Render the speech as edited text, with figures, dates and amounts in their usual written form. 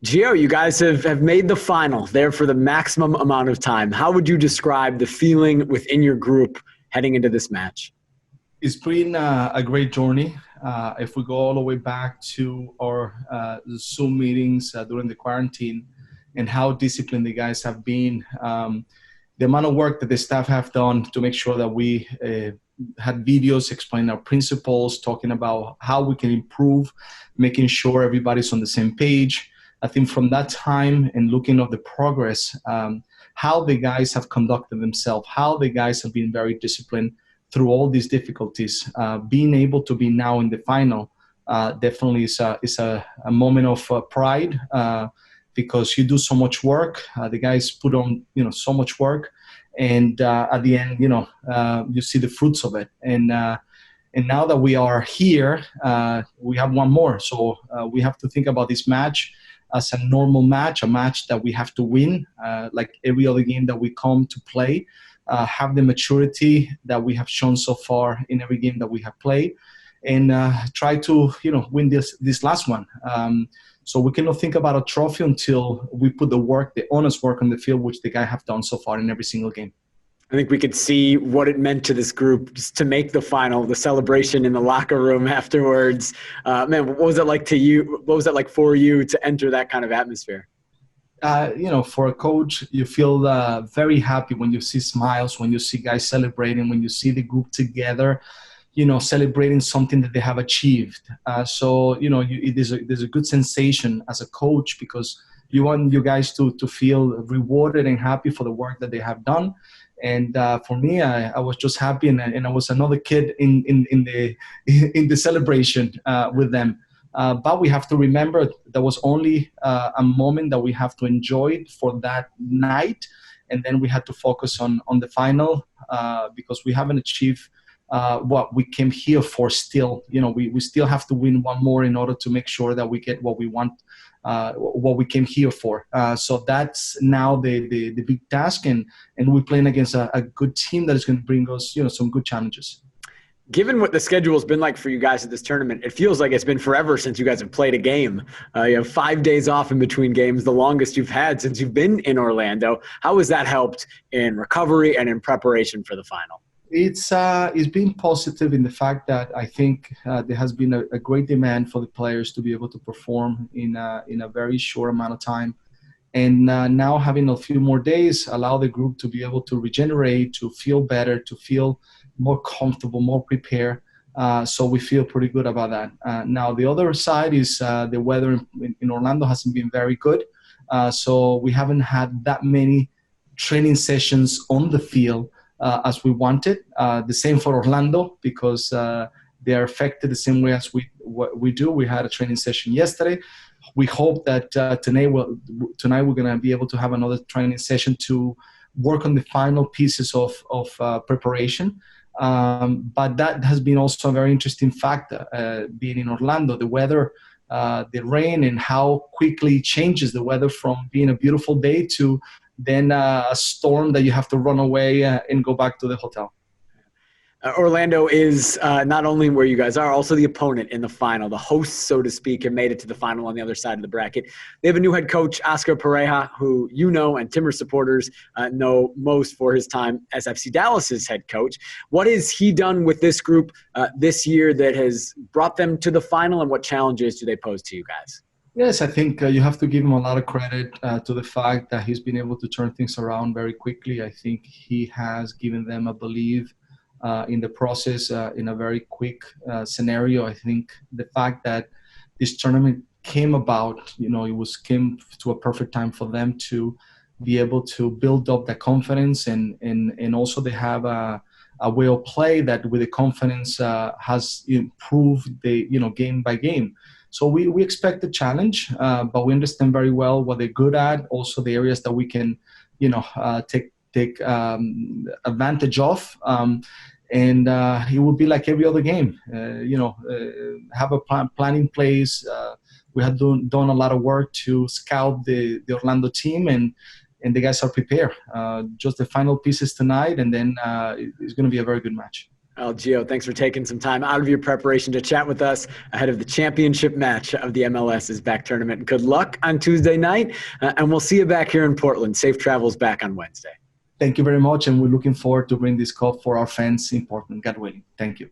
Gio, you guys have made the final there for the maximum amount of time. How would you describe the feeling within your group heading into this match? It's been a great journey. If we go all the way back to our Zoom meetings during the quarantine and how disciplined the guys have been, the amount of work that the staff have done to make sure that we had videos explaining our principles, talking about how we can improve, making sure everybody's on the same page. I think from that time and looking at the progress, how the guys have conducted themselves, how the guys have been very disciplined through all these difficulties, being able to be now in the final definitely is a moment of pride because you do so much work. The guys put on so much work, and at the end you see the fruits of it. And now that we are here, we have one more. So we have to think about this match as a normal match, a match that we have to win, like every other game that we come to play, have the maturity that we have shown so far in every game that we have played, and try to win this last one. So we cannot think about a trophy until we put the work, the honest work on the field, which the guys have done so far in every single game. I think we could see what it meant to this group just to make the final, the celebration in the locker room afterwards. Man, what was it like to you? What was it like for you to enter that kind of atmosphere? For a coach, you feel very happy when you see smiles, when you see guys celebrating, when you see the group together, celebrating something that they have achieved. There's a good sensation as a coach because you want you guys to feel rewarded and happy for the work that they have done. And for me, I was just happy, and I was another kid in the celebration with them. But we have to remember there was only a moment that we have to enjoy for that night, and then we had to focus on the final because we haven't achieved what we came here for. Still, we still have to win one more in order to make sure that we get what we want, what we came here for. So that's now the big task, and we're playing against a good team that is going to bring us some good challenges. Given what the schedule has been like for you guys at this tournament, it feels like it's been forever since you guys have played a game. You have 5 days off in between games, the longest you've had since you've been in Orlando. How has that helped in recovery and in preparation for the final? It's been positive in the fact that I think there has been a great demand for the players to be able to perform in a very short amount of time. And now having a few more days allow the group to be able to regenerate, to feel better, to feel more comfortable, more prepared. So we feel pretty good about that. Now, the other side is the weather in Orlando hasn't been very good. So we haven't had that many training sessions on the field as we wanted. The same for Orlando because they are affected the same way as we do. We had a training session yesterday. We hope that tonight we're going to be able to have another training session to work on the final pieces of preparation. But that has been also a very interesting factor, being in Orlando, the weather, the rain, and how quickly it changes the weather from being a beautiful day to then a storm that you have to run away and go back to the hotel. Orlando is not only where you guys are, also the opponent in the final. The hosts, so to speak, have made it to the final on the other side of the bracket. They have a new head coach, Oscar Pareja, who and Timber supporters know most for his time as FC Dallas's head coach. What has he done with this group this year that has brought them to the final, and what challenges do they pose to you guys? Yes, I think you have to give him a lot of credit to the fact that he's been able to turn things around very quickly. I think he has given them a belief in the process in a very quick scenario. I think the fact that this tournament came about, it came to a perfect time for them to be able to build up that confidence, and also they have a way of play that with the confidence has improved the game by game. So we expect the challenge, but we understand very well what they're good at, also the areas that we can take advantage of. And it will be like every other game, have a plan in place. We have done a lot of work to scout the Orlando team, and the guys are prepared. Just the final pieces tonight, and then it's going to be a very good match. Well, Gio, thanks for taking some time out of your preparation to chat with us ahead of the championship match of the MLS's back tournament. Good luck on Tuesday night, and we'll see you back here in Portland. Safe travels back on Wednesday. Thank you very much, and we're looking forward to bring this cup for our fans in Portland. God willing. Thank you.